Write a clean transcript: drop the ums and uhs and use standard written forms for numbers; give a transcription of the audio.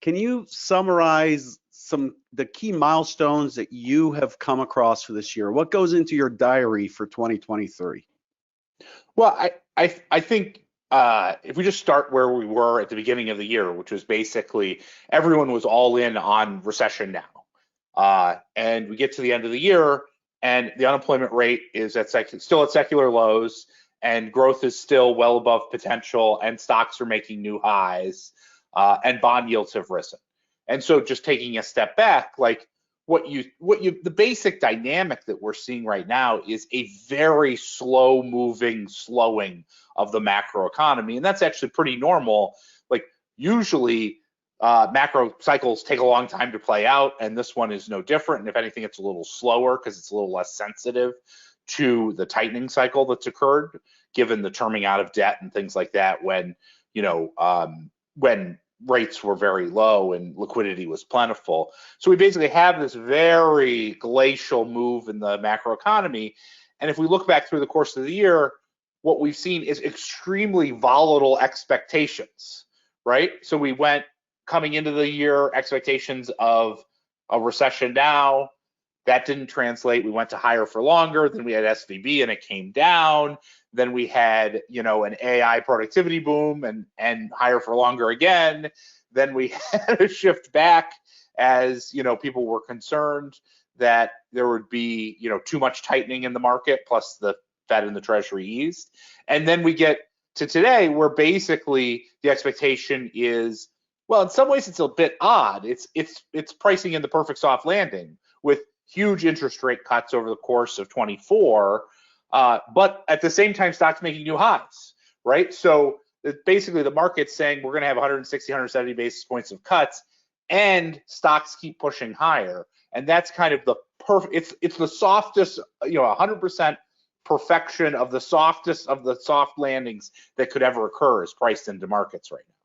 can you summarize the key milestones that you have come across for this year? What goes into your diary for 2023? Well, I think if we just start where we were at the beginning of the year, which was basically everyone was all in on recession now, and we get to the end of the year, and the unemployment rate is still at secular lows, and growth is still well above potential, and stocks are making new highs, and bond yields have risen. And so, just taking a step back, like the basic dynamic that we're seeing right now is a very slow moving slowing of the macroeconomy. And that's actually pretty normal. Like usually macro cycles take a long time to play out, and this one is no different. And if anything, it's a little slower because it's a little less sensitive to the tightening cycle that's occurred, given the terming out of debt and things like that when rates were very low and liquidity was plentiful. So we basically have this very glacial move in the macroeconomy. And if we look back through the course of the year, what we've seen is extremely volatile expectations, right? So we went coming into the year, expectations of a recession now. That didn't translate. We went to higher for longer. Then we had SVB and it came down. Then we had, an AI productivity boom and higher for longer again. Then we had a shift back as, people were concerned that there would be, too much tightening in the market, plus the Fed and the Treasury eased. And then we get to today where basically the expectation is, well, in some ways it's a bit odd. It's pricing in the perfect soft landing with huge interest rate cuts over the course of 24, but at the same time, stocks making new highs, right? So basically the market's saying we're going to have 160, 170 basis points of cuts, and stocks keep pushing higher. And that's kind of the perfect, it's the softest, 100% perfection of the softest of the soft landings that could ever occur is priced into markets right now.